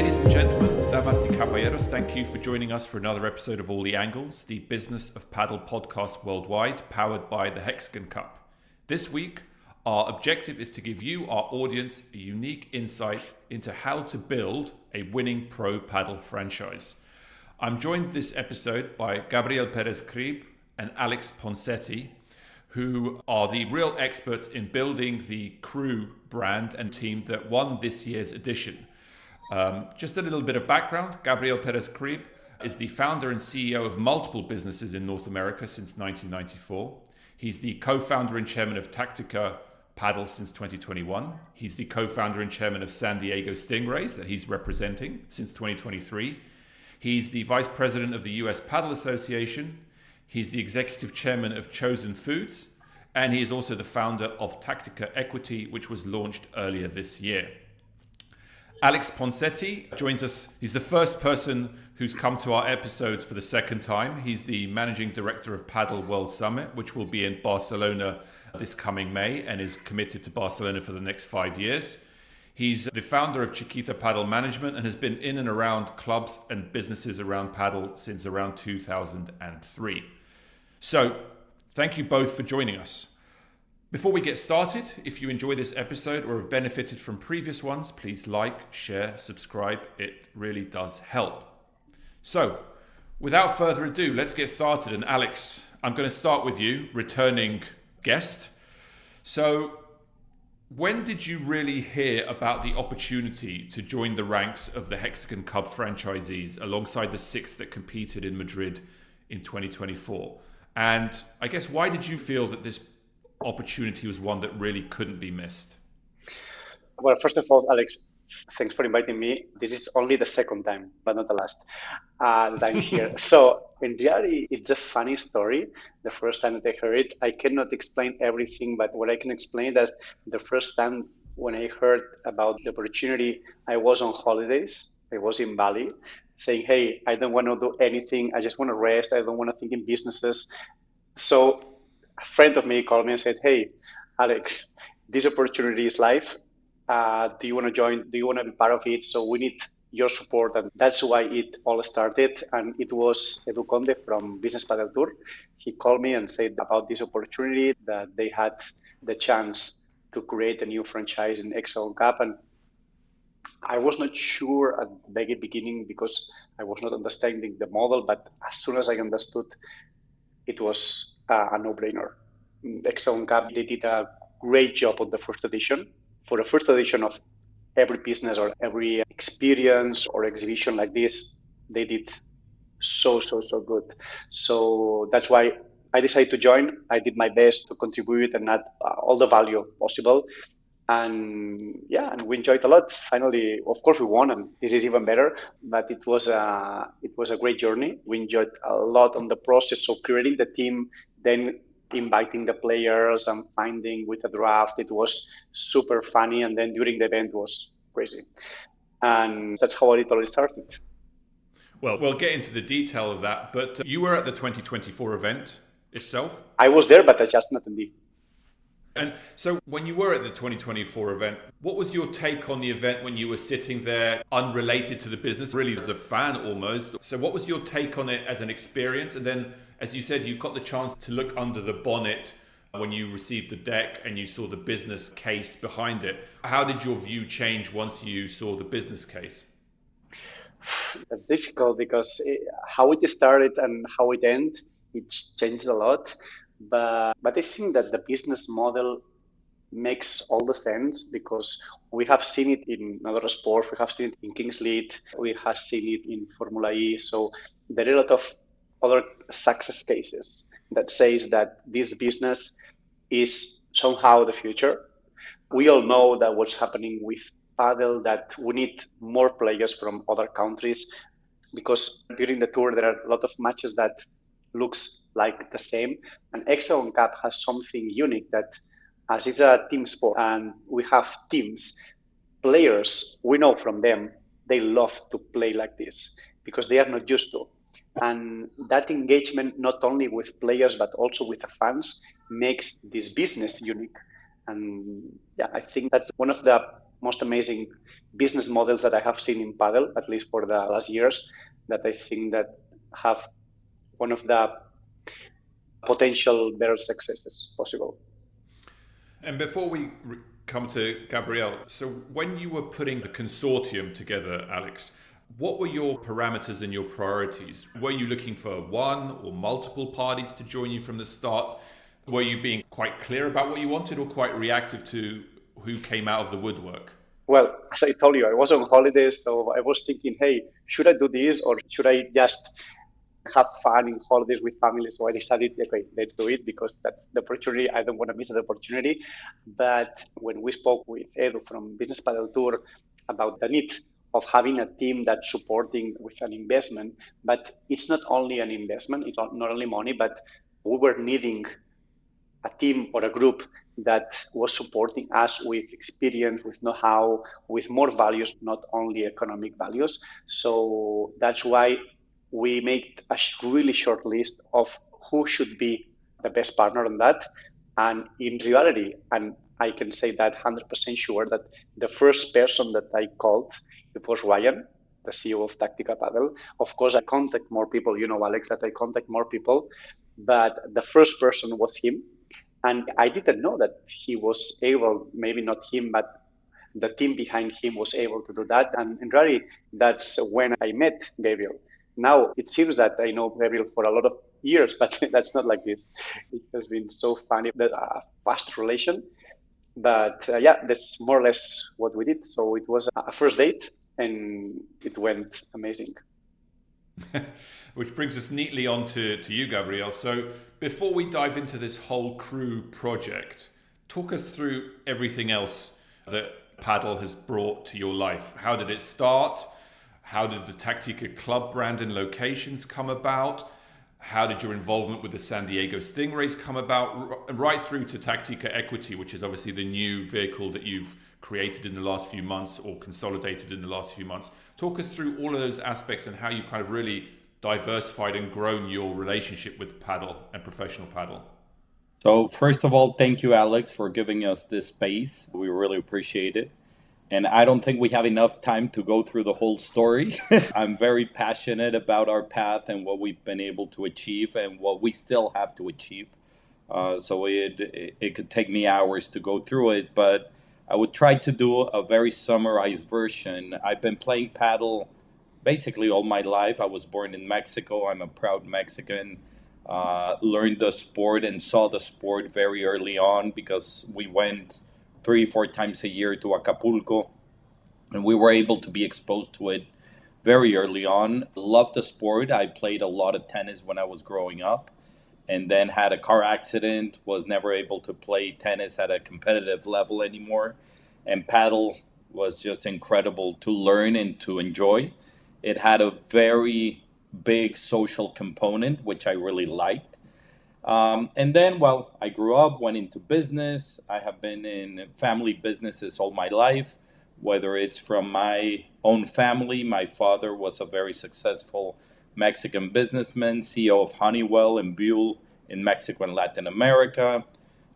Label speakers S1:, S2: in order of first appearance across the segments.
S1: Ladies and gentlemen, damas y caballeros, thank you for joining us for another episode of All the Angles, the Business of Paddle podcast worldwide, powered by the Hexagon Cup. This week, our objective is to give you, our audience, a unique insight into how to build a winning pro paddle franchise. I'm joined this episode by Gabriel Perez Krieb and Alex Ponseti, who are the real experts in building the Kru brand and team that won this year's edition. Just a little bit of background. Gabriel Perez Krieb is the founder and CEO of multiple businesses in North America since 1994. He's the co-founder and chairman of Taktika Paddle since 2021. He's the co-founder and chairman of San Diego Stingrays that he's representing since 2023. He's the vice president of the US Paddle Association. He's the executive chairman of Chosen Foods. And he is also the founder of Taktika Equity, which was launched earlier this year. Alex Ponseti joins us. He's the first person who's come to our episodes for the second time. He's the managing director of Paddle World Summit, which will be in Barcelona this coming May, and is committed to Barcelona for the next 5 years. He's the founder of Chiquita Paddle Management and has been in and around clubs and businesses around paddle since around 2003. So, thank you both for joining us. Before we get started, if you enjoy this episode or have benefited from previous ones, please like, share, subscribe. It really does help. So, without further ado, let's get started. And Alex, I'm going to start with you, returning guest. So, when did you really hear about the opportunity to join the ranks of the Hexagon Cup franchisees alongside the 6 that competed in Madrid in 2024? And I guess, why did you feel that this opportunity was one that really couldn't be missed?
S2: Well, first of all, Alex, thanks for inviting me. This is only the second time, but not the last, that I'm here. So in reality, it's a funny story. The first time that I heard it, I cannot explain everything, but what I can explain is the first time when I heard about the opportunity, I was on holidays. I was in Bali saying, hey, I don't want to do anything. I just want to rest. I don't want to think in businesses. So a friend of me called me and said, hey, Alex, this opportunity is live. Do you want to join? Do you want to be part of it? So we need your support. And that's why it all started. And it was Edu Conde from Business Paddle Tour. He called me and said about this opportunity that they had the chance to create a new franchise in Hexagon Cup. And I was not sure at the very beginning because I was not understanding the model. But as soon as I understood, it was a no-brainer. Hexagon Cup, they did a great job on the first edition. For the first edition of every business or every experience or exhibition like this, they did so good. So that's why I decided to join. I did my best to contribute and add all the value possible. And we enjoyed a lot. Finally, of course, we won, and this is even better. But it was a great journey. We enjoyed a lot on the process of creating the team, then inviting the players and finding with a draft. It was super funny, and then during the event was crazy. And that's how it all started.
S1: Well, we'll get into the detail of that, but you were at the 2024 event itself?
S2: I was there, but I just not attended.
S1: And so when you were at the 2024 event, what was your take on the event when you were sitting there, unrelated to the business, really as a fan almost? So what was your take on it as an experience? And then, as you said, you got the chance to look under the bonnet when you received the deck and you saw the business case behind it. How did your view change once you saw the business case?
S2: That's difficult because how it started and how it ended, it changed a lot. But I think that the business model makes all the sense because we have seen it in other sports. We have seen it in Kings League. We have seen it in Formula E. So there are a lot of other success cases that says that this business is somehow the future. We all know that what's happening with paddle, that we need more players from other countries because during the tour there are a lot of matches that looks like the same. And Hexagon Cup has something unique that as it's a team sport and we have teams, players, we know from them, they love to play like this because they are not used to. And that engagement, not only with players, but also with the fans, makes this business unique. And I think that's one of the most amazing business models that I have seen in paddle, at least for the last years, that I think that have one of the potential better successes possible.
S1: And before we come to Gabriel, so when you were putting the consortium together, Alex, what were your parameters and your priorities? Were you looking for one or multiple parties to join you from the start? Were you being quite clear about what you wanted or quite reactive to who came out of the woodwork?
S2: Well, as I told you, I was on holidays, so I was thinking, hey, should I do this or should I just have fun in holidays with family? So I decided, okay, let's do it because that's the opportunity. I don't want to miss the opportunity. But when we spoke with Edu from Business Paddle Tour about the need of having a team that's supporting with an investment, but it's not only an investment, it's not only money, but we were needing a team or a group that was supporting us with experience, with know-how, with more values, not only economic values. So that's why we make a really short list of who should be the best partner on that. And in reality, and I can say that 100% sure that the first person that I called, it was Ryan, the CEO of Taktika Padel. Of course, I contact more people, you know, Alex, that I contact more people, but the first person was him. And I didn't know that he was able, maybe not him, but the team behind him was able to do that. And in reality, that's when I met Gabriel. Now, it seems that I know Gabriel for a lot of years, but that's not like this. It has been so funny, a fast relation. But yeah, that's more or less what we did. So it was a first date and it went amazing.
S1: Which brings us neatly on to you, Gabriel. So before we dive into this whole Kru project, talk us through everything else that Paddle has brought to your life. How did it start? How did the Taktika club brand and locations come about? How did your involvement with the San Diego Stingrays come about? Right through to Taktika Equity, which is obviously the new vehicle that you've created in the last few months or consolidated in the last few months. Talk us through all of those aspects and how you've kind of really diversified and grown your relationship with paddle and professional paddle.
S3: So first of all, thank you, Alex, for giving us this space. We really appreciate it. And I don't think we have enough time to go through the whole story. I'm very passionate about our path and what we've been able to achieve and what we still have to achieve. So it could take me hours to go through it, but I would try to do a very summarized version. I've been playing paddle basically all my life. I was born in Mexico. I'm a proud Mexican. Learned the sport and saw the sport very early on because we went 3-4 times a year to Acapulco and we were able to be exposed to it very early on. Loved the sport. I played a lot of tennis when I was growing up and then had a car accident, was never able to play tennis at a competitive level anymore. And paddle was just incredible to learn and to enjoy. It had a very big social component, which I really liked. And then, well, I grew up, went into business. I have been in family businesses all my life, whether it's from my own family. My father was a very successful Mexican businessman, CEO of Honeywell and Buell in Mexico and Latin America.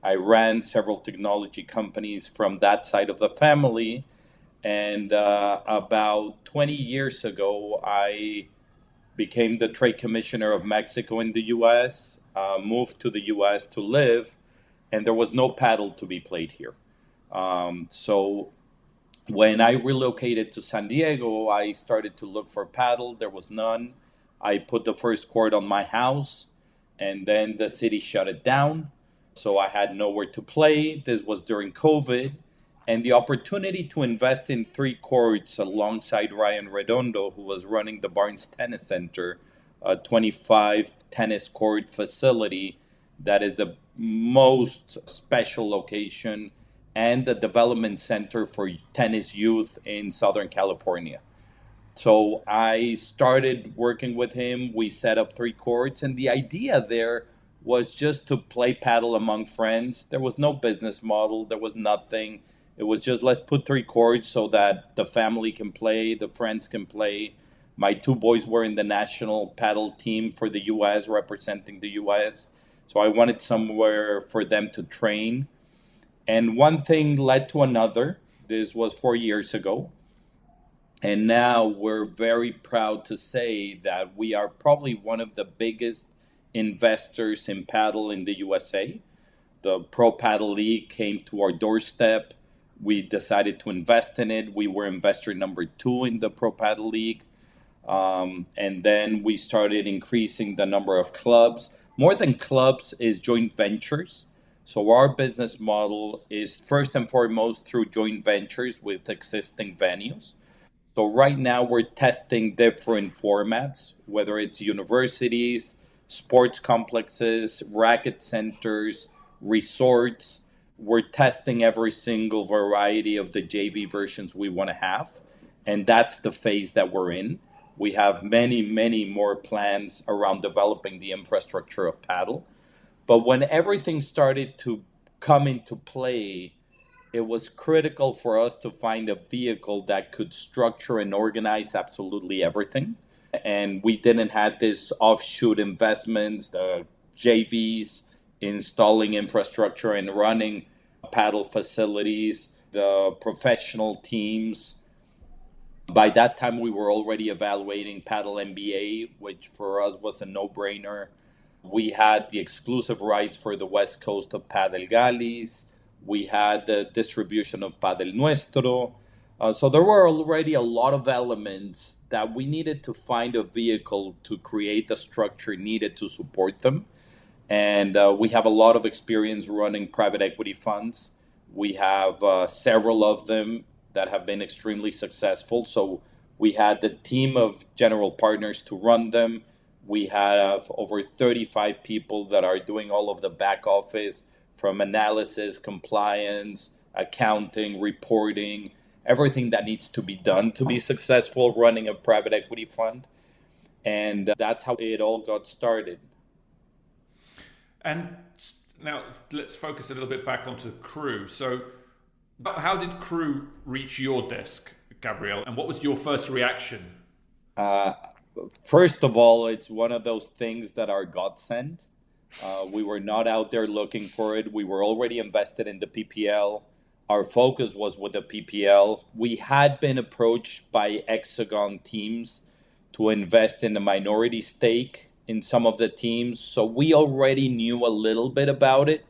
S3: I ran several technology companies from that side of the family. And about 20 years ago, I became the trade commissioner of Mexico in the U.S., moved to the U.S. to live, and there was no paddle to be played here. So when I relocated to San Diego, I started to look for paddle. There was none. I put the first court on my house, and then the city shut it down. So I had nowhere to play. This was during COVID. And the opportunity to invest in 3 courts alongside Ryan Redondo, who was running the Barnes Tennis Center, a 25 tennis court facility that is the most special location and the development center for tennis youth in Southern California. So I started working with him. We set up 3 courts, and the idea there was just to play paddle among friends. There was no business model. There was nothing. It was just, let's put 3 courts so that the family can play, the friends can play. My 2 boys were in the national paddle team for the U.S., representing the U.S. So I wanted somewhere for them to train. And one thing led to another. This was 4 years ago. And now we're very proud to say that we are probably one of the biggest investors in paddle in the USA. The Pro Paddle League came to our doorstep. We decided to invest in it. We were investor number 2 in the Pro Paddle League. And then we started increasing the number of clubs. More than clubs is joint ventures. So our business model is first and foremost through joint ventures with existing venues. So right now we're testing different formats, whether it's universities, sports complexes, racket centers, resorts. We're testing every single variety of the JV versions we want to have. And that's the phase that we're in. We have many, many more plans around developing the infrastructure of paddle. But when everything started to come into play, it was critical for us to find a vehicle that could structure and organize absolutely everything. And we didn't have this offshoot investments, the JVs, installing infrastructure and running paddle facilities, the professional teams. By that time, we were already evaluating Paddle NBA, which for us was a no-brainer. We had the exclusive rights for the west coast of Padel Gallis. We had the distribution of Padel Nuestro. So there were already a lot of elements that we needed to find a vehicle to create the structure needed to support them. And we have a lot of experience running private equity funds. We have several of them that have been extremely successful. So we had the team of general partners to run them. We have over 35 people that are doing all of the back office, from analysis, compliance, accounting, reporting, everything that needs to be done to be successful running a private equity fund. And that's how it all got started.
S1: And now let's focus a little bit back onto Kru. So how did Kru reach your desk, Gabriel? And what was your first reaction?
S3: First of all, it's one of those things that are godsend. We were not out there looking for it. We were already invested in the PPL. Our focus was with the PPL. We had been approached by Hexagon teams to invest in a minority stake in some of the teams. So we already knew a little bit about it.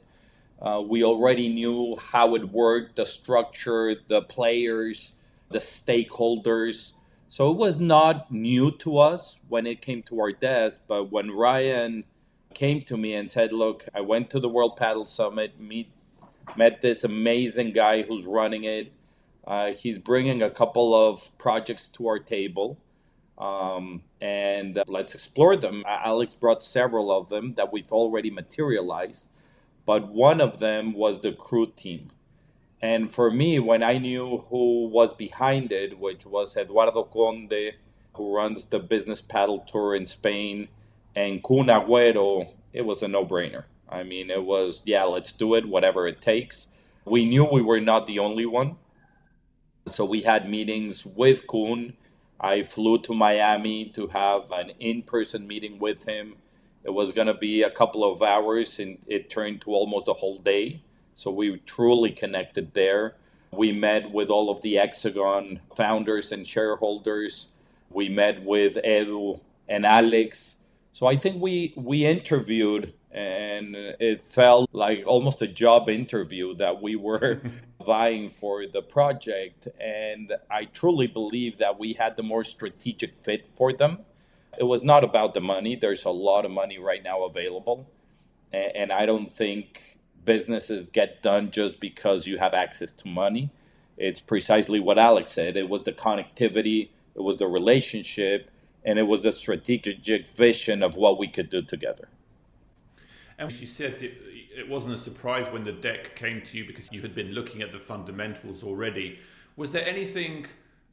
S3: We already knew how it worked, the structure, the players, the stakeholders. So it was not new to us when it came to our desk. But when Ryan came to me and said, look, I went to the World Paddle Summit, met this amazing guy who's running it. He's bringing a couple of projects to our table. And let's explore them. Alex brought several of them that we've already materialized. But one of them was the Kru team. And for me, when I knew who was behind it, which was Eduardo Conde, who runs the business paddle tour in Spain, and Aguerro, it was a no-brainer. I mean, it was, yeah, let's do it, whatever it takes. We knew we were not the only one. So we had meetings with Kun. I flew to Miami to have an in-person meeting with him. It was going to be a couple of hours, and it turned to almost a whole day. So we truly connected there. We met with all of the Hexagon founders and shareholders. We met with Edu and Alex. So I think we interviewed, and it felt like almost a job interview that we were vying for the project. And I truly believe that we had the more strategic fit for them. It was not about the money. There's a lot of money right now available. And I don't think businesses get done just because you have access to money. It's precisely what Alex said. It was the connectivity, it was the relationship, and it was the strategic vision of what we could do together.
S1: And you said it wasn't a surprise when the deck came to you because you had been looking at the fundamentals already. Was there anything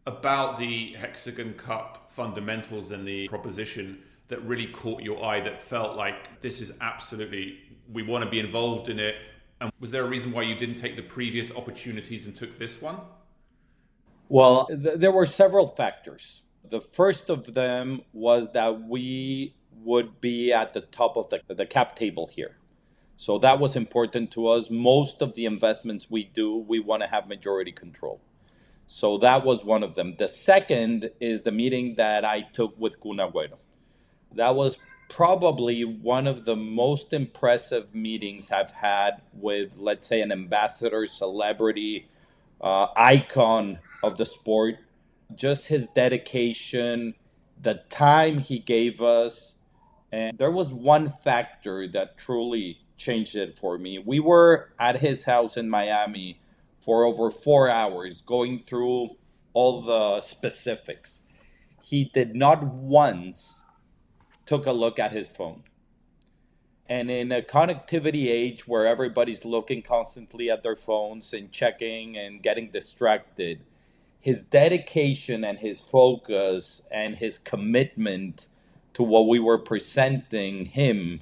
S1: about the Hexagon Cup fundamentals and the proposition that really caught your eye, that felt like this is absolutely, we want to be involved in it? And was there a reason why you didn't take the previous opportunities and took this one?
S3: Well, there were several factors. The first of them was that we would be at the top of the cap table here. So that was important to us. Most of the investments we do, we want to have majority control. So that was one of them. The second is the meeting that I took with Aguero. That was probably one of the most impressive meetings I've had with, let's say, an ambassador, celebrity, icon of the sport. Just his dedication, the time he gave us. And there was one factor that truly changed it for me. We were at his house in Miami for over 4 hours going through all the specifics. He did not once took a look at his phone. And in a connectivity age where everybody's looking constantly at their phones and checking and getting distracted, his dedication and his focus and his commitment to what we were presenting him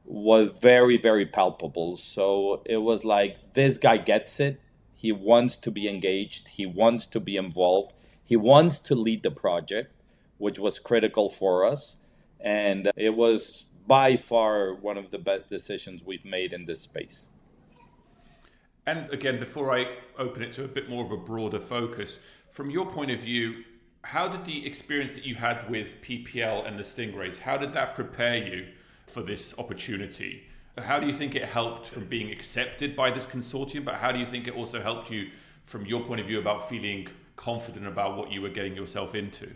S3: was very, very palpable. So it was like, this guy gets it. He wants to be engaged. He wants to be involved. He wants to lead the project, which was critical for us. And it was by far one of the best decisions we've made in this space.
S1: And again, before I open it to a bit more of a broader focus, from your point of view, how did the experience that you had with PPL and the Stingrays, how did that prepare you for this opportunity? How do you think it helped from being accepted by this consortium, but how do you think it also helped you from your point of view about feeling confident about what you were getting yourself into?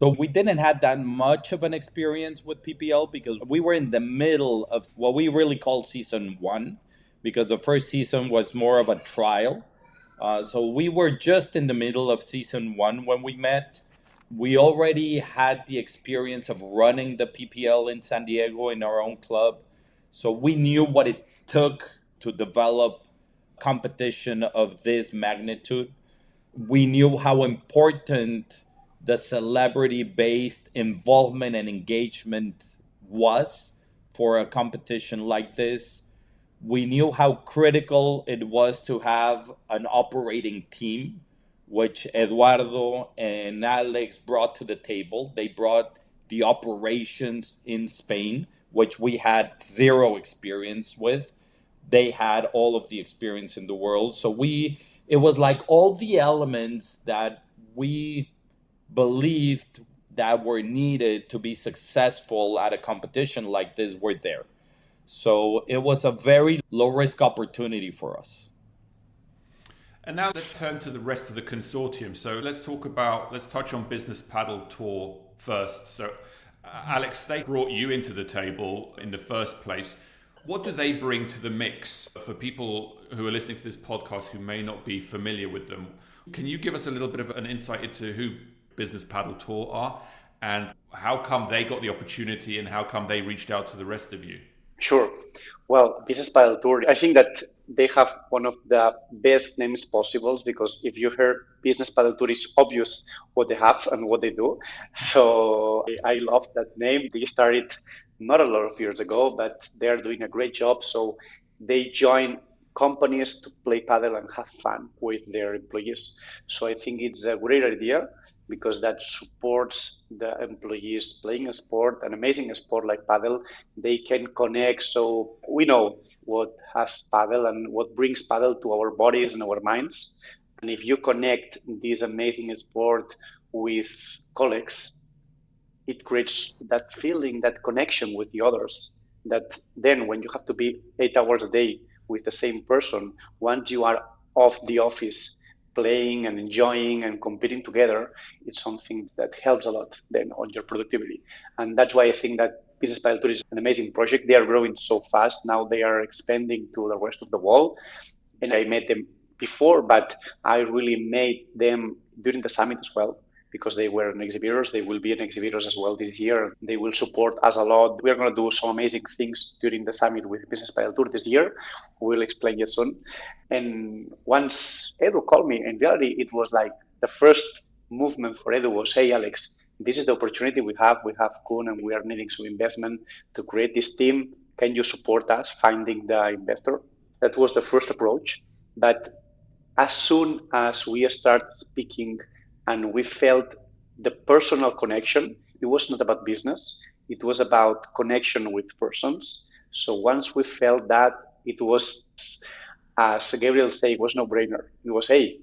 S3: So we didn't have that much of an experience with PPL because we were in the middle of what we really call season one, because the first season was more of a trial. So we were just in the middle of season one when we met. We already had the experience of running the PPL in San Diego in our own club. So we knew what it took to develop competition of this magnitude. We knew how important the celebrity-based involvement and engagement was for a competition like this. We knew how critical it was to have an operating team, which Eduardo and Alex brought to the table. They brought the operations in Spain, which we had zero experience with. They had all of the experience in the world. So it was like all the elements that we believed that were needed to be successful at a competition like this were there. So it was a very low risk opportunity for us.
S1: And now let's turn to the rest of the consortium. So let's touch on Business Paddle Tour first. So Alex, they brought you into the table in the first place. What do they bring to the mix for people who are listening to this podcast who may not be familiar with them? Can you give us a little bit of an insight into who Business Paddle Tour are and how come they got the opportunity and how come they reached out to the rest of you?
S2: Sure. Well, Business Paddle Tour, I think that they have one of the best names possible because if you heard Business Paddle Tour, it's obvious what they have and what they do. So I love that name. They started not a lot of years ago, but they're doing a great job. So they join companies to play paddle and have fun with their employees. So I think it's a great idea because that supports the employees playing a sport, an amazing sport like paddle. They can connect. So we know what has paddle and what brings paddle to our bodies and our minds. And if you connect this amazing sport with colleagues, it creates that feeling, that connection with the others, that then when you have to be 8 hours a day with the same person, once you are off the office, playing and enjoying and competing together, it's something that helps a lot then on your productivity. And that's why I think that Business Paddle Tour is an amazing project. They are growing so fast. Now they are expanding to the rest of the world. And I met them before, but I really made them during the summit as well, because they were an exhibitors. They will be an exhibitors as well this year. They will support us a lot. We're going to do some amazing things during the summit with Business Paddle Tour this year. We'll explain it soon. And once Edu called me, in reality, it was like the first movement for Edu was, hey, Alex, this is the opportunity we have. We have Kun and we are needing some investment to create this team. Can you support us finding the investor? That was the first approach. But as soon as we start speaking and we felt the personal connection, it was not about business. It was about connection with persons. So once we felt that, it was, as Gabriel said, it was no-brainer. It was, hey,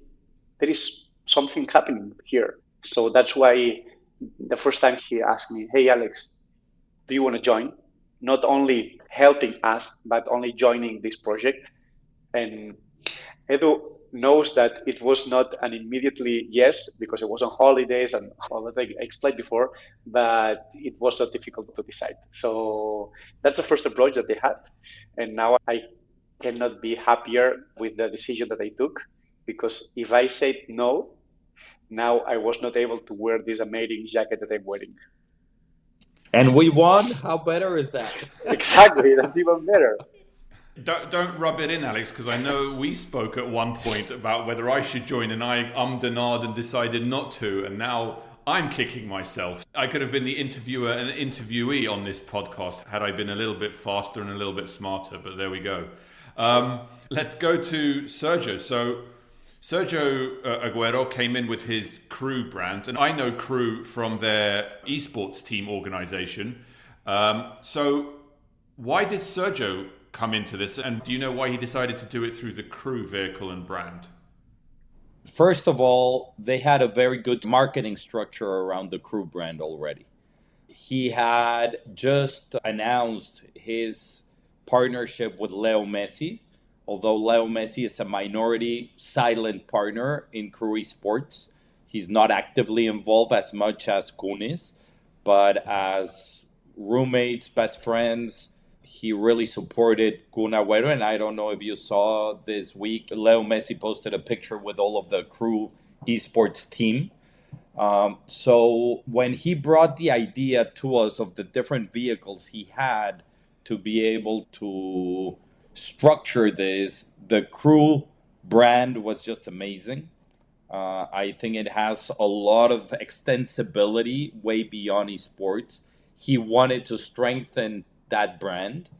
S2: there is something happening here. So that's why the first time he asked me, hey, Alex, do you want to join? Not only helping us, but only joining this project. And Edu knows that it was not an immediately yes, because it was on holidays and all that I explained before, but it was not difficult to decide. So that's the first approach that they had. And now I cannot be happier with the decision that I took, because if I said no, now I was not able to wear this amazing jacket that I'm wearing.
S3: And we won. How better is that?
S2: Exactly, that's even better.
S1: Don't rub it in, Alex, because I know we spoke at one point about whether I should join, and I ummed and ahed and decided not to, and now I'm kicking myself. I could have been the interviewer and interviewee on this podcast had I been a little bit faster and a little bit smarter, but there we go. Let's go to Sergio. So Sergio Aguerro came in with his Kru brand, and I know Kru from their esports team organization. So why did Sergio come into this, and do you know why he decided to do it through the Kru vehicle and brand?
S3: First of all, they had a very good marketing structure around the Kru brand already. He had just announced his partnership with Leo Messi, although Leo Messi is a minority silent partner in Kru Esports. He's not actively involved as much as Kun is, but as roommates, best friends, he really supported Kun Aguero. And I don't know if you saw this week, Leo Messi posted a picture with all of the Kru Esports team. So when he brought the idea to us of the different vehicles he had to be able to structure this, the Kru brand was just amazing. I think it has a lot of extensibility way beyond esports. He wanted to strengthen that brand,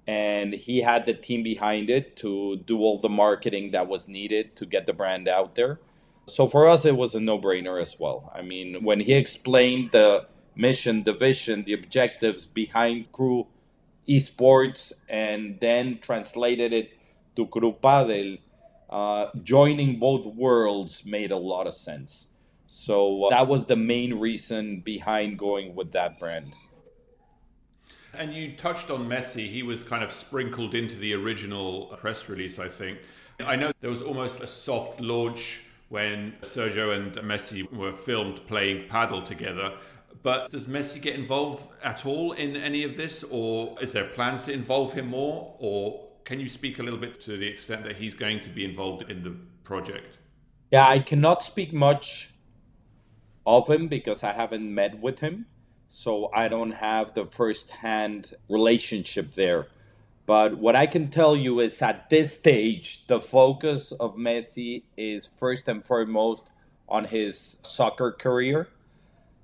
S3: and he had the team behind it to do all the marketing that was needed to get the brand out there. So for us, it was a no-brainer as well. I mean, when he explained the mission, the vision, the objectives behind Kru Esports, and then translated it to Kru Padel, joining both worlds made a lot of sense. So that was the main reason behind going with that brand.
S1: And you touched on Messi. He was kind of sprinkled into the original press release, I think. I know there was almost a soft launch when Sergio and Messi were filmed playing paddle together. But does Messi get involved at all in any of this? Or is there plans to involve him more? Or can you speak a little bit to the extent that he's going to be involved in the project?
S3: Yeah, I cannot speak much of him because I haven't met with him. So I don't have the first-hand relationship there. But what I can tell you is at this stage, the focus of Messi is first and foremost on his soccer career.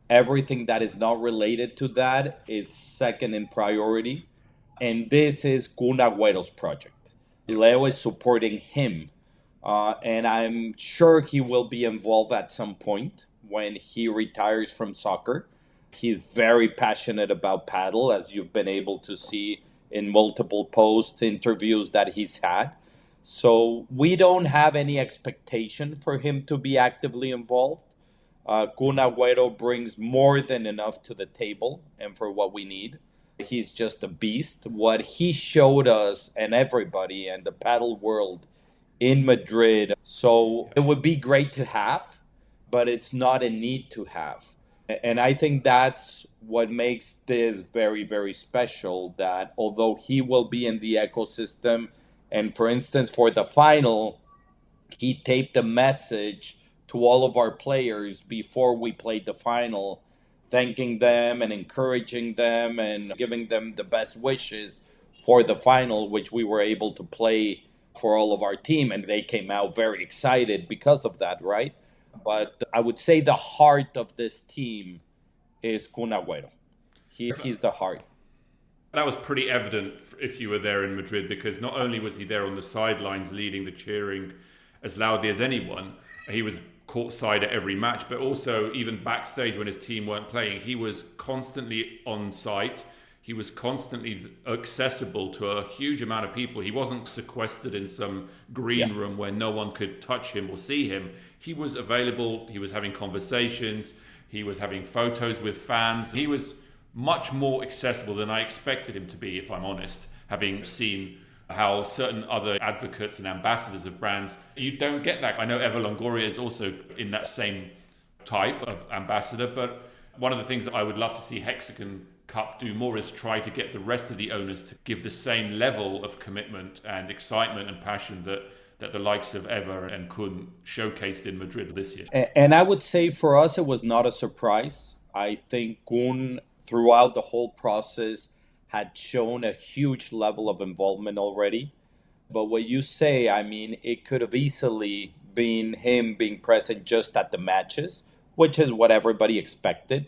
S3: Everything that is not related to that is second in priority. And this is Kun Aguero's project. Leo is supporting him. And I'm sure he will be involved at some point when he retires from soccer. He's very passionate about paddle, as you've been able to see in multiple posts, interviews that he's had. So we don't have any expectation for him to be actively involved. Kun Aguero brings more than enough to the table and for what we need. He's just a beast. What he showed us and everybody and the paddle world in Madrid. So it would be great to have, but it's not a need to have. And I think that's what makes this very, very special, that although he will be in the ecosystem, and for instance, for the final, he taped a message to all of our players before we played the final, thanking them and encouraging them and giving them the best wishes for the final, which we were able to play for all of our team. And they came out very excited because of that, right? But I would say the heart of this team is Kun Aguero. He's the heart.
S1: That was pretty evident if you were there in Madrid, because not only was he there on the sidelines leading the cheering as loudly as anyone, he was courtside at every match, but also even backstage when his team weren't playing, he was constantly on site. He was constantly accessible to a huge amount of people. He wasn't sequestered in some green room where no one could touch him or see him. He was available. He was having conversations. He was having photos with fans. He was much more accessible than I expected him to be, if I'm honest, having seen how certain other advocates and ambassadors of brands, you don't get that. I know Eva Longoria is also in that same type of ambassador, but one of the things that I would love to see Hexagon Cup do more is try to get the rest of the owners to give the same level of commitment and excitement and passion that the likes of Eva and Kun showcased in Madrid this year.
S3: And I would say for us, it was not a surprise. I think Kun, throughout the whole process, had shown a huge level of involvement already. But what you say, I mean, it could have easily been him being present just at the matches, which is what everybody expected.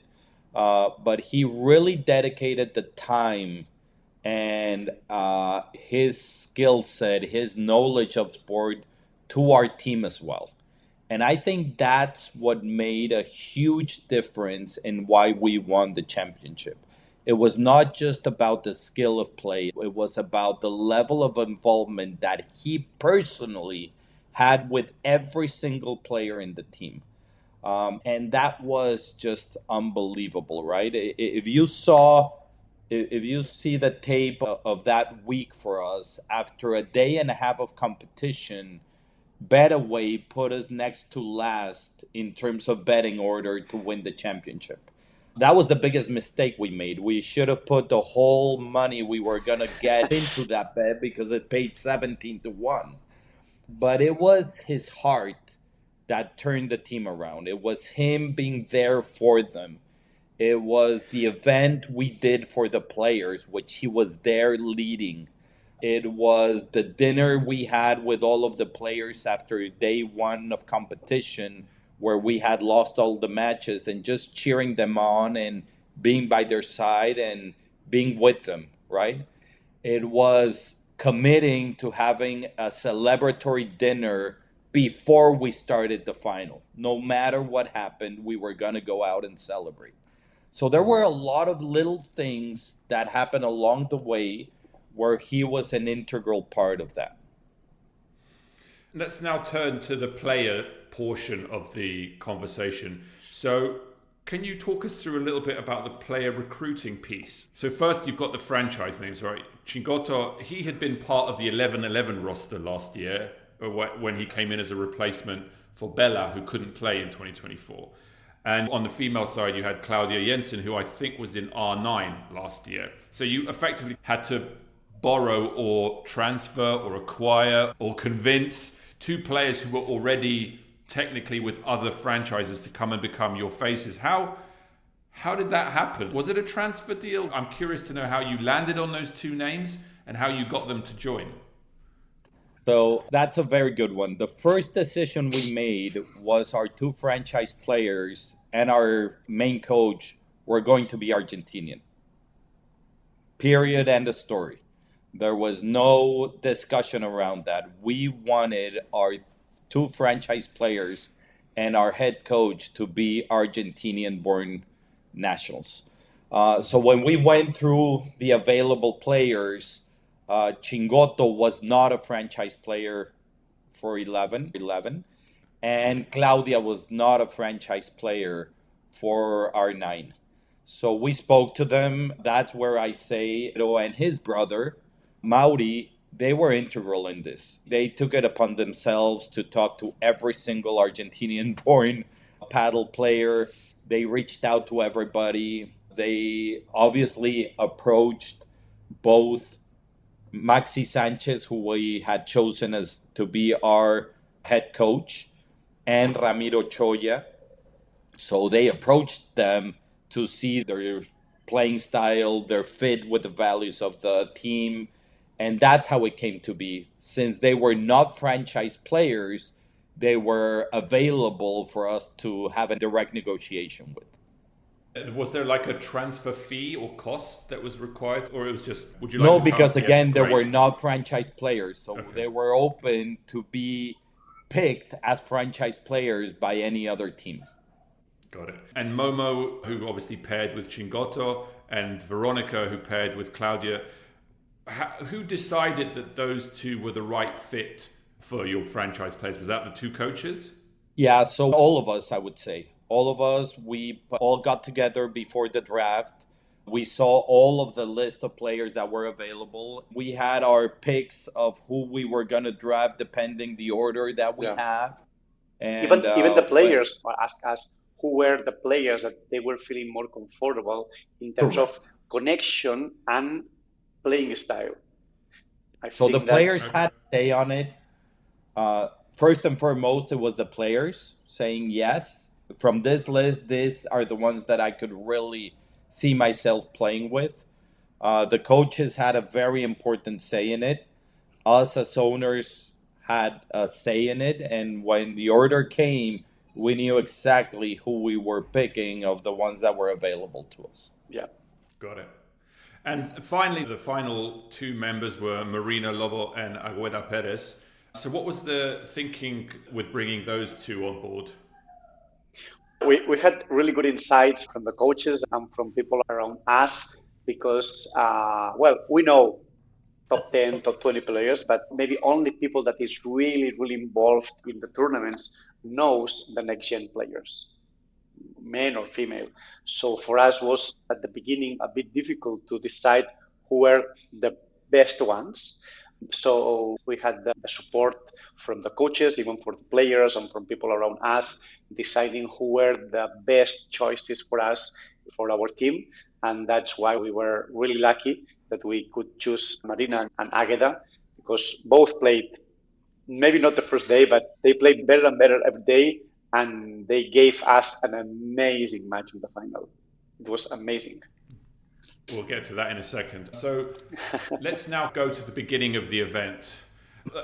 S3: But he really dedicated the time and his skill set, his knowledge of sport to our team as well. And I think that's what made a huge difference in why we won the championship. It was not just about the skill of play. It was about the level of involvement that he personally had with every single player in the team. And that was just unbelievable, right? If you see the tape of that week for us, after a day and a half of competition, Betaway put us next to last in terms of betting order to win the championship. That was the biggest mistake we made. We should have put the whole money we were going to get into that bet because it paid 17-1. But it was his heart that turned the team around. It was him being there for them. It was the event we did for the players, which he was there leading. It was the dinner we had with all of the players after day one of competition, where we had lost all the matches, and just cheering them on and being by their side and being with them, right? It was committing to having a celebratory dinner before we started the final. No matter what happened, we were going to go out and celebrate. So there were a lot of little things that happened along the way where he was an integral part of that.
S1: Let's now turn to the player portion of the conversation. So can you talk us through a little bit about the player recruiting piece? So first, you've got the franchise names, right? Chingoto, he had been part of the 11-11 roster last year when he came in as a replacement for Bella, who couldn't play in 2024. And on the female side, you had Claudia Jensen, who I think was in R9 last year. So you effectively had to borrow or transfer or acquire or convince two players who were already technically with other franchises to come and become your faces. How did that happen? Was it a transfer deal? I'm curious to know how you landed on those two names and how you got them to join.
S3: So that's a very good one. The first decision we made was our two franchise players and our main coach were going to be Argentinian. Period. End of story. There was no discussion around that. We wanted our two franchise players and our head coach to be Argentinian-born nationals. So when we went through the available players, Chingoto was not a franchise player for 11, and Claudia was not a franchise player for R9. So we spoke to them. That's where I say, and his brother, Mauri, they were integral in this. They took it upon themselves to talk to every single Argentinian-born paddle player. They reached out to everybody. They obviously approached both Maxi Sanchez, who we had chosen as to be our head coach, and Ramiro Choya. So they approached them to see their playing style, their fit with the values of the team. And that's how it came to be. Since they were not franchise players, they were available for us to have a direct negotiation with.
S1: Was there like a transfer fee or cost that was required, or it was just, would you like
S3: No,
S1: to
S3: because
S1: come?
S3: again,
S1: Yes,
S3: they
S1: great.
S3: were not franchise players. So
S1: Okay.
S3: they were open to be picked as franchise players by any other team.
S1: Got it. And Momo, who obviously paired with Chingotto, and Veronica, who paired with Claudia. Who decided that those two were the right fit for your franchise players? Was that the two coaches?
S3: Yeah, so all of us, I would say. All of us, we all got together before the draft. We saw all of the list of players that were available. We had our picks of who we were going to draft depending the order that we have. And
S2: even the players asked us who were the players that they were feeling more comfortable in terms of connection and playing style.
S3: So the players had to say on it. First and foremost, it was the players saying yes. From this list, these are the ones that I could really see myself playing with. The coaches had a very important say in it. Us as owners had a say in it. And when the order came, we knew exactly who we were picking of the ones that were available to us.
S2: Yeah.
S1: Got it. And finally, the final two members were Marina Lobo and Aguerro Perez. So what was the thinking with bringing those two on board?
S2: We had really good insights from the coaches and from people around us because, we know top 10, top 20 players, but maybe only people that is really, really involved in the tournaments knows the NextGen players, men or female. So for us was at the beginning a bit difficult to decide who were the best ones. So we had the support from the coaches, even for the players and from people around us, deciding who were the best choices for us, for our team. And that's why we were really lucky that we could choose Marina and Agueda, because both played, maybe not the first day, but they played better and better every day. And they gave us an amazing match in the final. It was amazing.
S1: We'll get to that in a second. So let's now go to the beginning of the event.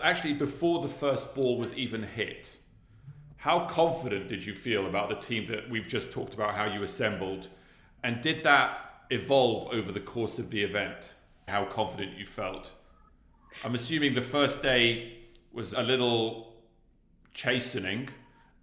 S1: Actually, before the first ball was even hit, how confident did you feel about the team that we've just talked about, how you assembled? And did that evolve over the course of the event, how confident you felt? I'm assuming the first day was a little chastening,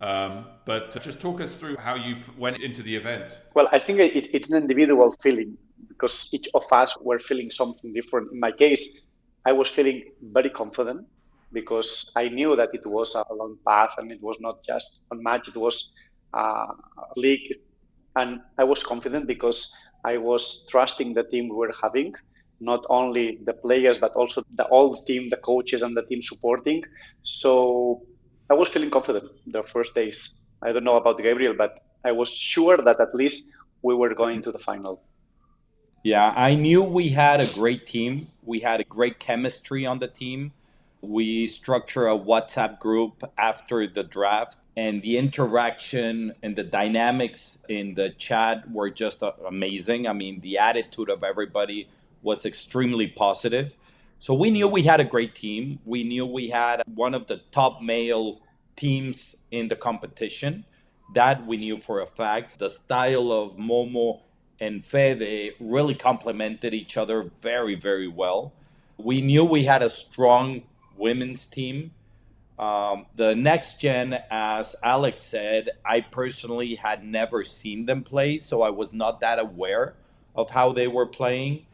S1: but just talk us through how you went into the event.
S2: Well, I think it's an individual feeling because each of us were feeling something different. In my case, I was feeling very confident because I knew that it was a long path and it was not just one match, it was a league. And I was confident because I was trusting the team we were having, not only the players, but also the whole team, the coaches and the team supporting. So I was feeling confident the first days. I don't know about Gabriel, but I was sure that at least we were going to the final.
S3: Yeah, I knew we had a great team. We had a great chemistry on the team. We structure a WhatsApp group after the draft, and the interaction and the dynamics in the chat were just amazing. I mean, the attitude of everybody was extremely positive. So we knew we had a great team. We knew we had one of the top male teams in the competition. That we knew for a fact. The style of Momo and Fede really complemented each other very, very well. We knew we had a strong women's team. The NextGen, as Alex said, I personally had never seen them play, so I was not that aware of how they were playing.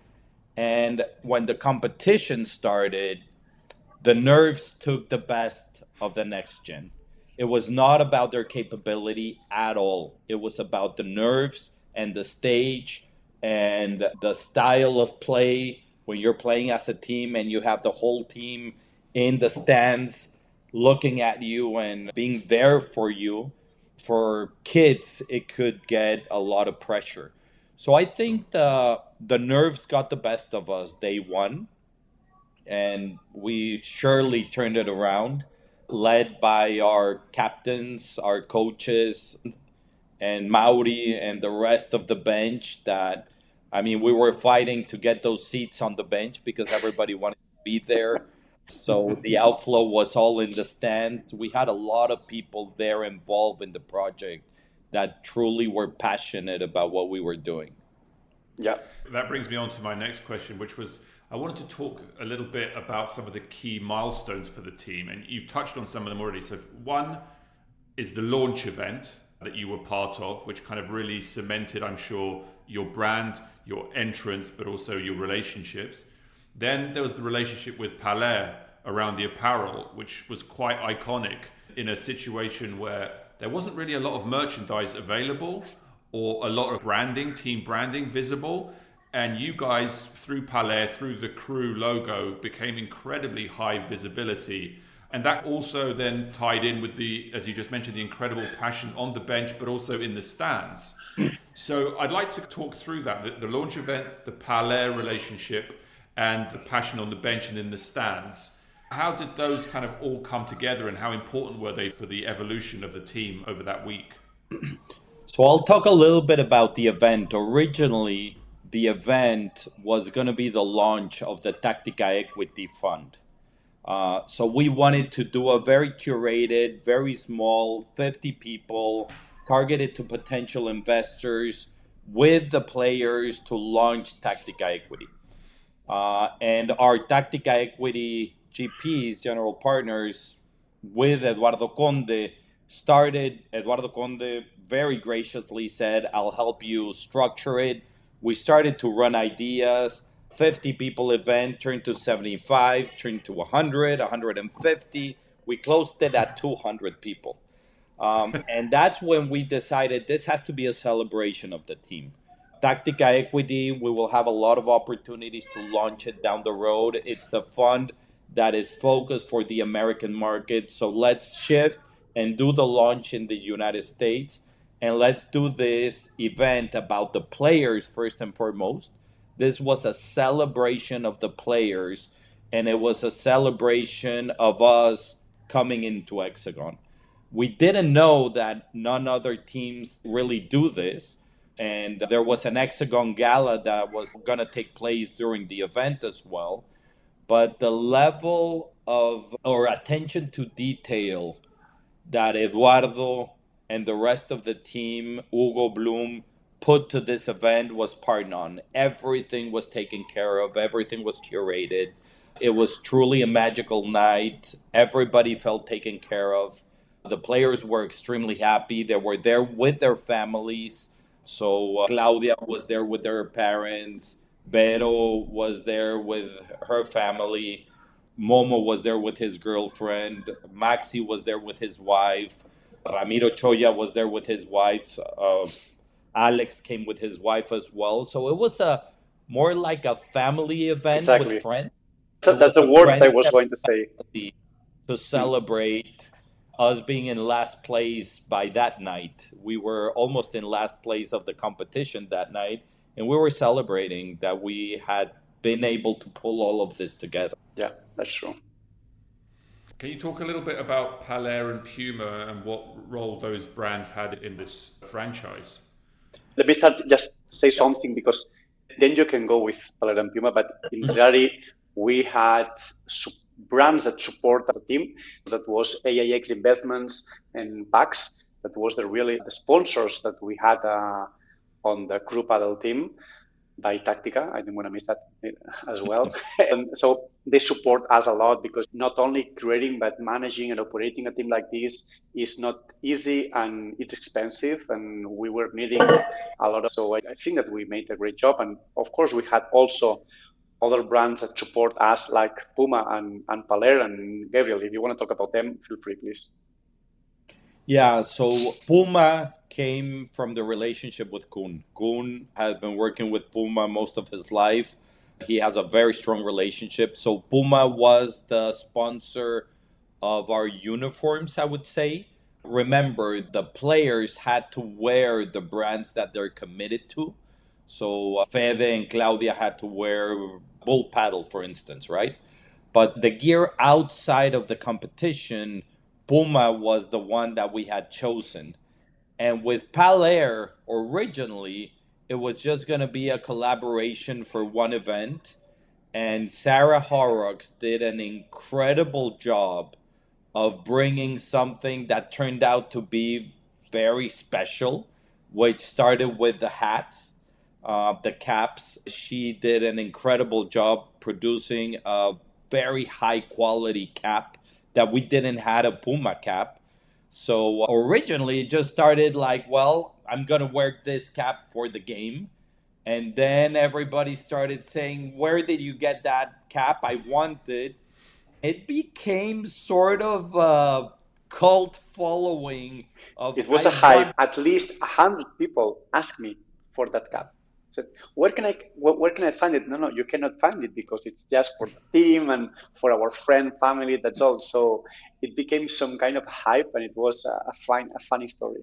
S3: And when the competition started, the nerves took the best of the NextGen. It was not about their capability at all. It was about the nerves and the stage and the style of play when you're playing as a team and you have the whole team in the stands looking at you and being there for you. For kids, it could get a lot of pressure. So I think the nerves got the best of us day one, and we surely turned it around, led by our captains, our coaches, and Mauri and the rest of the bench. We were fighting to get those seats on the bench because everybody wanted to be there. So the outflow was all in the stands. We had a lot of people there involved in the project that truly were passionate about what we were doing.
S2: Yeah.
S1: That brings me on to my next question, which was, I wanted to talk a little bit about some of the key milestones for the team. And you've touched on some of them already. So one is the launch event. that you were part of, which kind of really cemented, I'm sure, your brand, your entrance, but also your relationships. Then there was the relationship with Paler around the apparel, which was quite iconic in a situation where there wasn't really a lot of merchandise available or a lot of branding, team branding visible. And you guys, through Paler, through the Kru logo, became incredibly high visibility. And that also then tied in with the, as you just mentioned, the incredible passion on the bench, but also in the stands. So I'd like to talk through that, the launch event, the Paler relationship, and the passion on the bench and in the stands. How did those kind of all come together, and how important were they for the evolution of the team over that week?
S3: So I'll talk a little bit about the event. Originally, the event was going to be the launch of the Taktika Equity Fund. So we wanted to do a very curated, very small, 50 people, targeted to potential investors with the players to launch Taktika Equity. And our Taktika Equity GPs, general partners, with Eduardo Conde, Eduardo Conde very graciously said, I'll help you structure it. We started to run ideas. 50 people event turned to 75, turned to 100, 150. We closed it at 200 people. And that's when we decided this has to be a celebration of the team. Taktika Equity, we will have a lot of opportunities to launch it down the road. It's a fund that is focused for the American market. So let's shift and do the launch in the United States. And let's do this event about the players first and foremost. This was a celebration of the players, and it was a celebration of us coming into Hexagon. We didn't know that none other teams really do this. And there was an Hexagon Gala that was going to take place during the event as well. But the level of or attention to detail that Eduardo and the rest of the team, Hugo Bloom, put to this event was par none. Everything was taken care of. Everything was curated. It was truly a magical night. Everybody felt taken care of. The players were extremely happy. They were there with their families. So Claudia was there with her parents. Vero was there with her family. Momo was there with his girlfriend. Maxi was there with his wife. Ramiro Choya was there with his wife. Alex came with his wife as well. So it was a more like a family event with friends.
S2: That's the word I was going to say.
S3: To celebrate us being in last place by that night. We were almost in last place of the competition that night, and we were celebrating that we had been able to pull all of this together.
S2: Yeah, that's true.
S1: Can you talk a little bit about Paler and Puma and what role those brands had in this franchise?
S2: Let me just say something, because then you can go with Paler and Puma, but in reality, we had brands that support the team. That was AIX Investments and PAX. That was the sponsors that we had on the Kru Padel team by Taktika. I didn't want to miss that as well. And so they support us a lot, because not only creating, but managing and operating a team like this is not easy, and it's expensive, and we were needing a lot of, so I think that we made a great job. And of course we had also other brands that support us, like Puma and Paler. And Gabriel, if you want to talk about them, feel free, please.
S3: Yeah, so Puma came from the relationship with Kun. Kun has been working with Puma most of his life. He has a very strong relationship. So Puma was the sponsor of our uniforms, I would say. Remember, the players had to wear the brands that they're committed to. So Fede and Claudia had to wear Bull Paddle, for instance, right? But the gear outside of the competition, Puma was the one that we had chosen. And with Paler, originally, it was just going to be a collaboration for one event. And Sarah Horrocks did an incredible job of bringing something that turned out to be very special, which started with the hats, the caps. She did an incredible job producing a very high quality cap that we didn't have a Puma cap. So originally it just started like, well, I'm going to wear this cap for the game. And then everybody started saying, where did you get that cap? I want it. It became sort of a cult following of
S2: It was
S3: I
S2: a hype.
S3: want.
S2: At least 100 people asked me for that cap. So where can I find it? No, no, you cannot find it because it's just for the team and for our friend, family. That's all. So it became some kind of hype, and it was a funny story.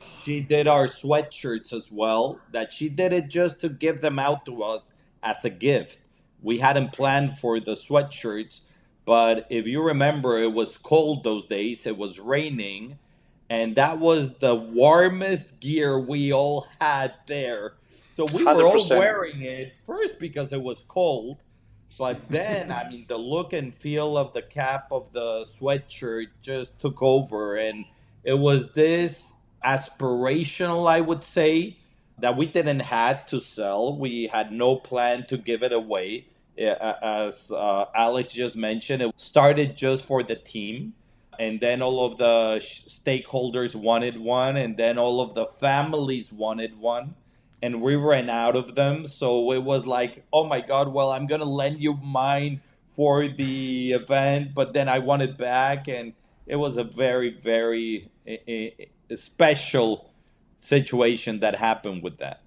S3: She did our sweatshirts as well, that she did it just to give them out to us as a gift. We hadn't planned for the sweatshirts, but if you remember, it was cold those days, it was raining, and that was the warmest gear we all had there. So we were
S2: Hundred
S3: all
S2: percent.
S3: wearing it first because it was cold, but then, I mean, the look and feel of the cap of the sweatshirt just took over. And it was this aspirational, I would say, that we didn't had to sell. We had no plan to give it away. As Alex just mentioned, it started just for the team. And then all of the stakeholders wanted one, and then all of the families wanted one, and we ran out of them. So it was like, oh my God, well, I'm going to lend you mine for the event, but then I want it back. And it was a very, very special situation that happened with that.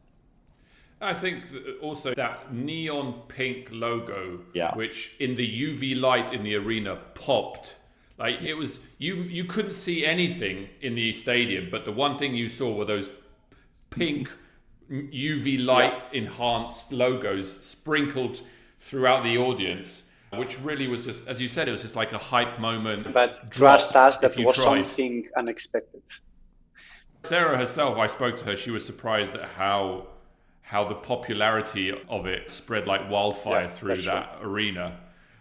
S1: I think also that neon pink logo,
S3: Yeah.
S1: which in the UV light in the arena popped. Like it was, you couldn't see anything in the stadium, but the one thing you saw were those pink UV light enhanced logos sprinkled throughout the audience, which really was just, as you said, it was just like a hype moment.
S2: But
S1: Drop
S2: trust us,
S1: if
S2: that
S1: you
S2: was
S1: tried.
S2: something unexpected.
S1: Sarah herself, I spoke to her. She was surprised at how the popularity of it spread like wildfire through that arena.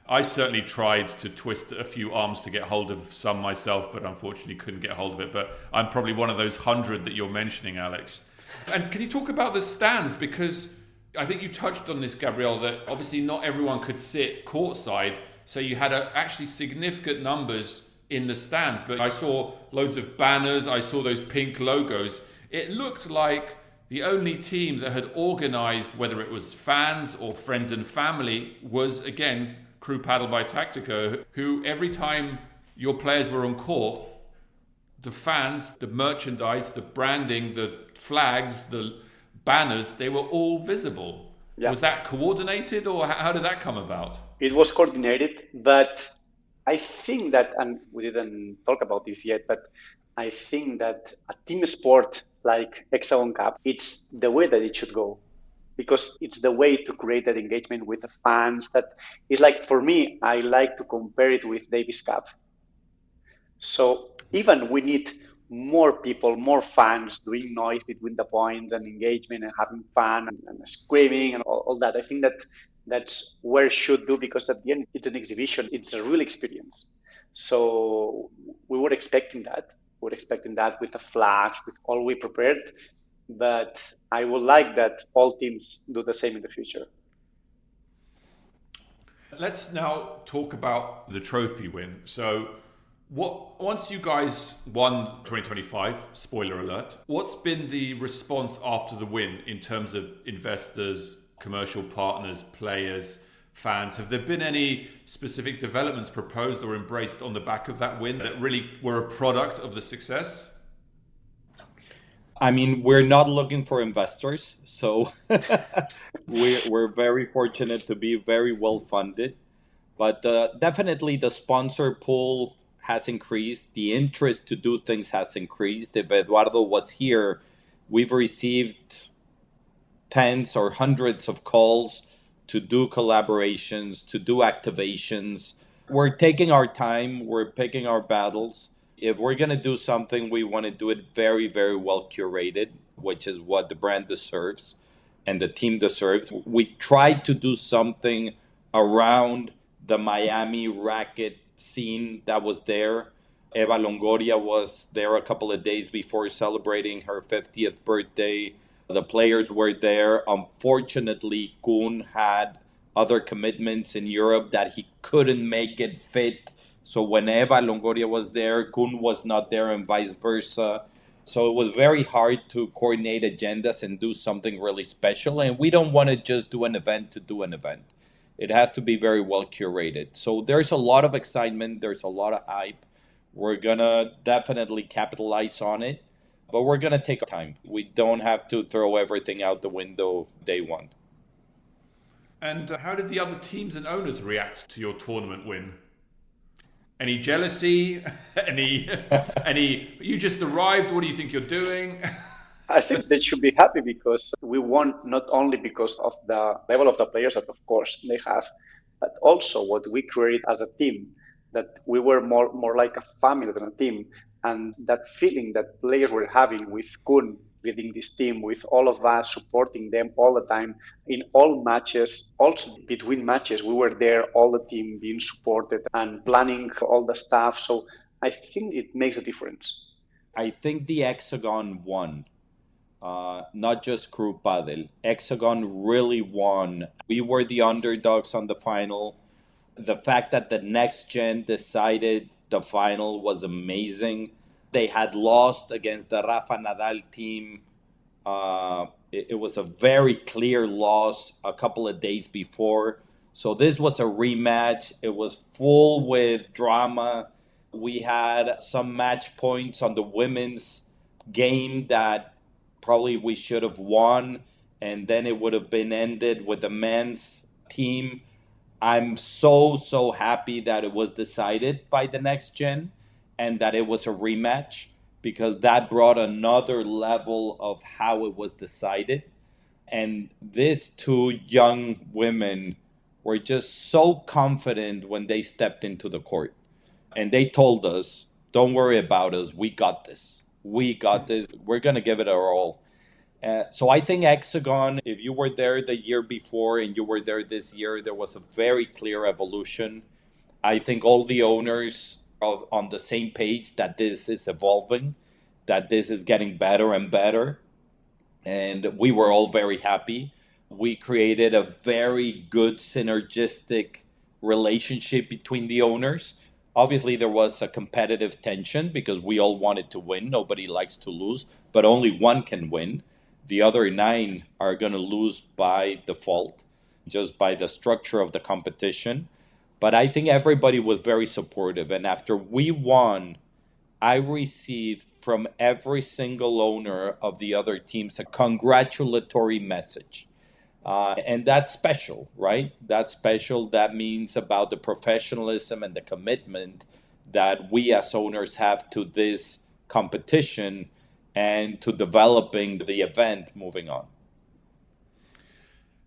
S1: I certainly tried to twist a few arms to get hold of some myself, but unfortunately couldn't get hold of it. But I'm probably one of those 100 that you're mentioning, Alex. And can you talk about the stands? Because I think you touched on this, Gabriel, that obviously not everyone could sit courtside. So you had actually significant numbers in the stands. But I saw loads of banners. I saw those pink logos. It looked like the only team that had organised, whether it was fans or friends and family, was, again, Kru Padel by Taktika, who every time your players were on court, the fans, the merchandise, the branding, the flags, the banners, they were all visible.
S2: Yeah.
S1: Was that coordinated, or how did that come about?
S2: It was coordinated, but I think that, and we didn't talk about this yet, but I think that a team sport like Hexagon Cup, it's the way that it should go, because it's the way to create that engagement with the fans. That is like, for me, I like to compare it with Davis Cup. So even we need more people, more fans doing noise between the points and engagement and having fun and screaming and all that. I think that that's where it should do, because at the end it's an exhibition, it's a real experience. So we were expecting that. We were expecting that with the flags, with all we prepared. But I would like that all teams do the same in the future.
S1: Let's now talk about the trophy win. So, once you guys won 2025, spoiler alert, what's been the response after the win in terms of investors, commercial partners, players, fans? Have there been any specific developments proposed or embraced on the back of that win that really were a product of the success?
S3: I mean, we're not looking for investors, so we're very fortunate to be very well funded. But definitely the sponsor pool has increased. The interest to do things has increased. If Eduardo was here, we've received tens or hundreds of calls to do collaborations, to do activations. We're taking our time. We're picking our battles. If we're going to do something, we want to do it very, very well curated, which is what the brand deserves and the team deserves. We tried to do something around the Miami racket scene that was there. Eva Longoria was there a couple of days before celebrating her 50th birthday. The players were there. Unfortunately, Kun had other commitments in Europe that he couldn't make it fit So when Eva Longoria was there, Kun was not there and vice versa. So it was very hard to coordinate agendas and do something really special. And we don't want to just do an event to do an event. It has to be very well curated. So there's a lot of excitement. There's a lot of hype. We're going to definitely capitalize on it, but we're going to take time. We don't have to throw everything out the window day one.
S1: And how did the other teams and owners react to your tournament win? Any jealousy? any? You just arrived. What do you think you're doing?
S2: I think they should be happy because we won not only because of the level of the players that, of course, they have, but also what we created as a team, that we were more like a family than a team. And that feeling that players were having with Kun leading this team, with all of us supporting them all the time in all matches, also between matches, we were there, all the team being supported and planning all the stuff. So I think it makes a difference.
S3: I think the Hexagon won. Not just Kru Padel. Hexagon really won. We were the underdogs on the final. The fact that the NextGen decided the final was amazing. They had lost against the Rafa Nadal team. It was a very clear loss a couple of days before. So this was a rematch. It was full with drama. We had some match points on the women's game that probably we should have won, and then it would have been ended with the men's team. I'm so happy that it was decided by the NextGen and that it was a rematch, because that brought another level of how it was decided. And these two young women were just so confident when they stepped into the court. And they told us, don't worry about us, we got this. We got this. We're going to give it our all. So I think Hexagon, if you were there the year before and you were there this year, there was a very clear evolution. I think all the owners are on the same page that this is evolving, that this is getting better and better. And we were all very happy. We created a very good synergistic relationship between the owners. Obviously, there was a competitive tension because we all wanted to win. Nobody likes to lose, but only one can win. The other 9 are going to lose by default, just by the structure of the competition. But I think everybody was very supportive. And after we won, I received from every single owner of the other teams a congratulatory message. And that's special, right? That's special. That means about the professionalism and the commitment that we as owners have to this competition and to developing the event moving on.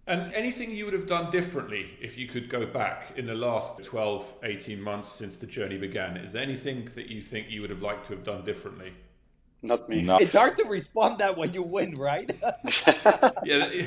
S1: And anything you would have done differently if you could go back in the last 12, 18 months since the journey began? Is there anything that you think you would have liked to have done differently?
S2: Not me.
S3: No. It's hard to respond that when you win, right?
S1: Yeah,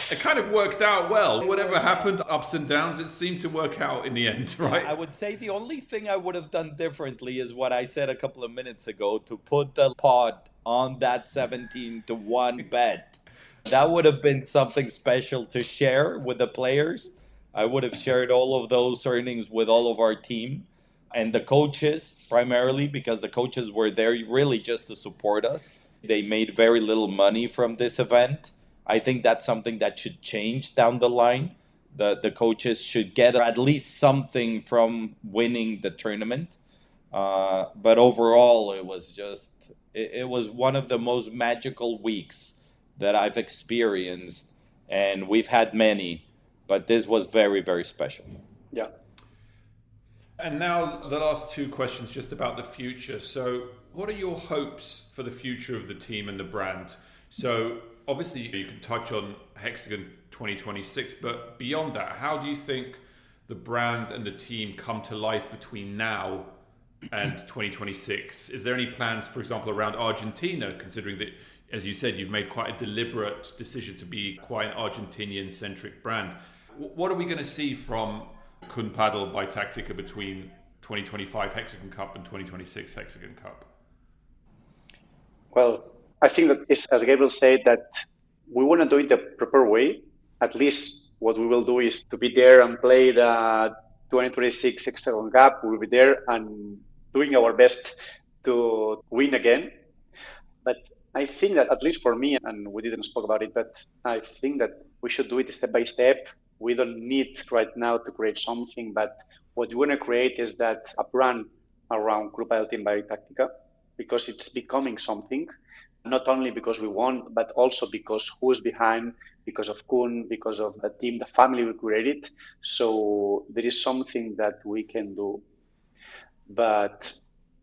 S1: it kind of worked out well. Whatever happened, ups and downs, it seemed to work out in the end, right?
S3: I would say the only thing I would have done differently is what I said a couple of minutes ago, to put the pod on that 17-1 bet. That would have been something special to share with the players. I would have shared all of those earnings with all of our team and the coaches, primarily because the coaches were there really just to support us. They made very little money from this event. I think that's something that should change down the line. The coaches should get at least something from winning the tournament. But overall, it was one of the most magical weeks that I've experienced, and we've had many, but this was very, very special.
S2: Yeah.
S1: And now the last 2 questions just about the future. So what are your hopes for the future of the team and the brand? So obviously you can touch on Hexagon 2026, but beyond that, how do you think the brand and the team come to life between now and 2026? Is there any plans, for example, around Argentina, considering that, as you said, you've made quite a deliberate decision to be quite an Argentinian-centric brand? What are we going to see from Kru Padel by Taktika between 2025 Hexagon Cup and 2026 Hexagon Cup?
S2: Well, I think that is, as Gabriel said, that we want to do it the proper way. At least what we will do is to be there and play 2026 Hexagon Cup. We'll be there and doing our best to win again. But I think that, at least for me, and we didn't spoke about it, but I think that we should do it step by step. We don't need right now to create something, but what we want to create is that a brand around Kru Padel team by Taktika, because it's becoming something, not only because we won, but also because who's behind, because of Kun, because of the team, the family we created. So there is something that we can do. But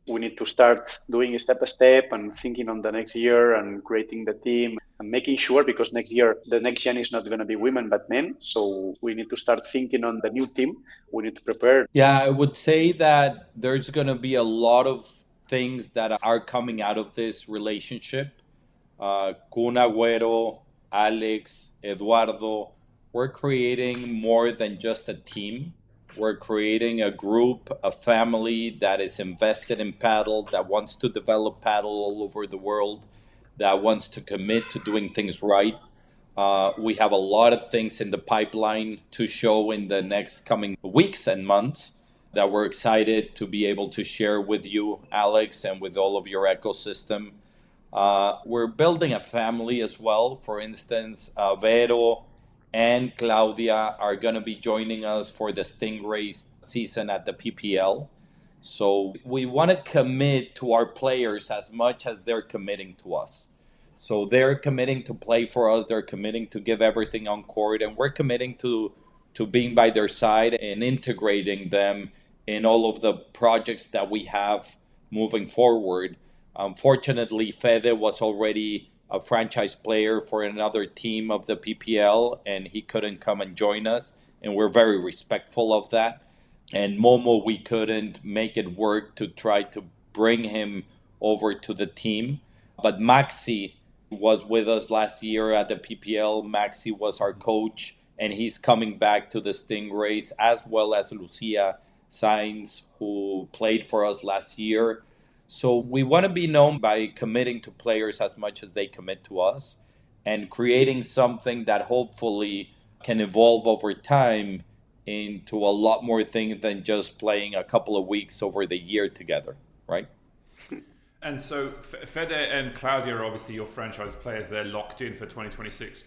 S2: we need to start doing it step by step and thinking on the next year and creating the team and making sure, because next year the next gen is not going to be women but men. So we need to start thinking on the new team. We need to prepare.
S3: Yeah, I would say that there's going to be a lot of things that are coming out of this relationship. Kun, Aguero, Alex, Eduardo, we're creating more than just a team. We're creating a group, a family that is invested in paddle, that wants to develop paddle all over the world, that wants to commit to doing things right. We have a lot of things in the pipeline to show in the next coming weeks and months that we're excited to be able to share with you, Alex, and with all of your ecosystem. We're building a family as well. For instance, Vero and Claudia are going to be joining us for the Stingrays season at the PPL. So we want to commit to our players as much as they're committing to us. So they're committing to play for us. They're committing to give everything on court. And we're committing to being by their side and integrating them in all of the projects that we have moving forward. Unfortunately, Fede was already a franchise player for another team of the PPL, and he couldn't come and join us. And we're very respectful of that. And Momo, we couldn't make it work to try to bring him over to the team. But Maxi was with us last year at the PPL. Maxi was our coach, and he's coming back to the Stingrays, as well as Lucia Sainz, who played for us last year. So we want to be known by committing to players as much as they commit to us and creating something that hopefully can evolve over time into a lot more things than just playing a couple of weeks over the year together, right?
S1: And so Fede and Claudia are obviously your franchise players. They're locked in for 2026.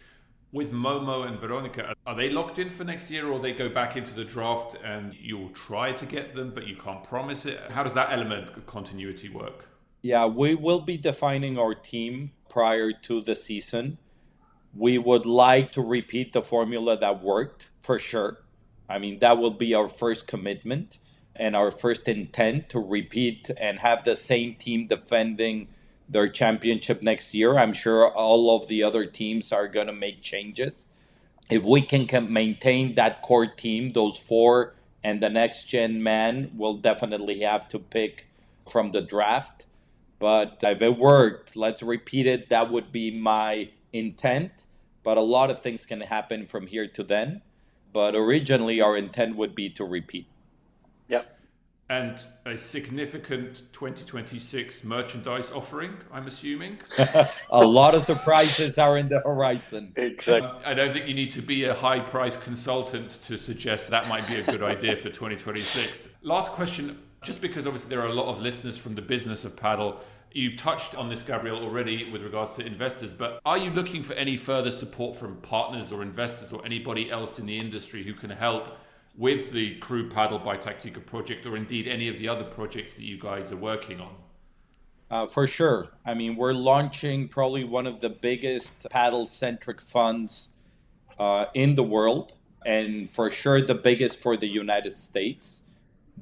S1: With Momo and Veronica, are they locked in for next year, or they go back into the draft and you'll try to get them, but you can't promise it? How does that element of continuity work?
S3: Yeah, we will be defining our team prior to the season. We would like to repeat the formula that worked, for sure. I mean, that will be our first commitment and our first intent, to repeat and have the same team defending their championship next year. I'm sure all of the other teams are going to make changes. If we can maintain that core team, those four, and the next gen man, we'll definitely have to pick from the draft. But if it worked, let's repeat it. That would be my intent. But a lot of things can happen from here to then. But originally, our intent would be to repeat.
S2: Yeah.
S1: And a significant 2026 merchandise offering, I'm assuming.
S3: A lot of surprises are in the horizon.
S2: Exactly.
S1: I don't think you need to be a high-priced consultant to suggest that might be a good idea for 2026. Last question, just because obviously there are a lot of listeners from the business of paddle. You touched on this, Gabriel, already with regards to investors, but are you looking for any further support from partners or investors or anybody else in the industry who can help with the Kru Padel by Taktika project, or indeed any of the other projects that you guys are working on?
S3: For sure. I mean, we're launching probably one of the biggest paddle-centric funds in the world, and for sure the biggest for the United States.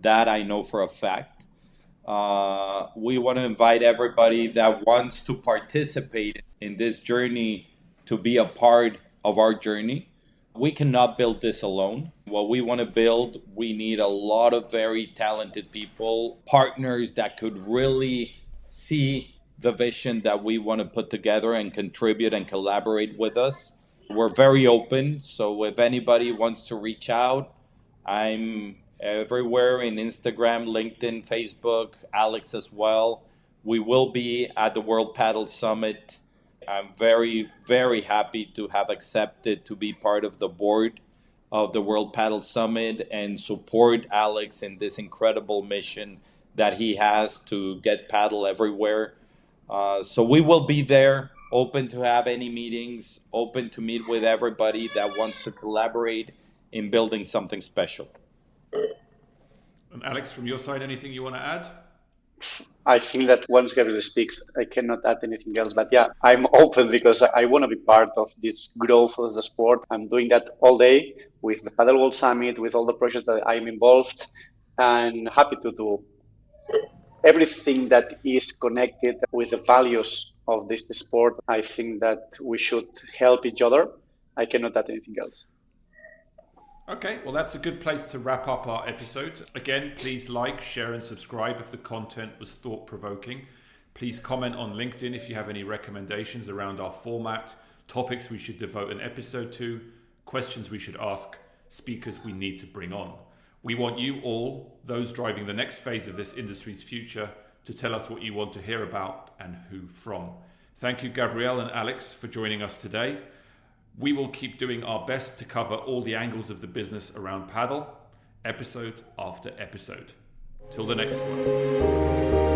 S3: That I know for a fact. We want to invite everybody that wants to participate in this journey to be a part of our journey. We cannot build this alone. What we want to build, we need a lot of very talented people, partners that could really see the vision that we want to put together and contribute and collaborate with us. We're very open, so if anybody wants to reach out, I'm everywhere in Instagram, LinkedIn, Facebook, Alex as well. We will be at the World Paddle Summit. I'm very, very happy to have accepted to be part of the board of the World Paddle Summit and support Alex in this incredible mission that he has to get paddle everywhere. So we will be there, open to have any meetings, open to meet with everybody that wants to collaborate in building something special.
S1: And Alex, from your side, anything you want to add?
S2: I think that once Gabriel speaks, I cannot add anything else. But yeah, I'm open because I want to be part of this growth of the sport. I'm doing that all day with the Paddle World Summit, with all the projects that I'm involved, and happy to do everything that is connected with the values of this sport. I think that we should help each other. I cannot add anything else.
S1: Okay, well, that's a good place to wrap up our episode. Again, please like, share, and subscribe if the content was thought-provoking. Please comment on LinkedIn if you have any recommendations around our format, topics we should devote an episode to, questions we should ask, speakers we need to bring on. We want you all, those driving the next phase of this industry's future, to tell us what you want to hear about and who from. Thank you, Gabriel and Alex, for joining us today. We will keep doing our best to cover all the angles of the business around paddle, episode after episode. Till the next one.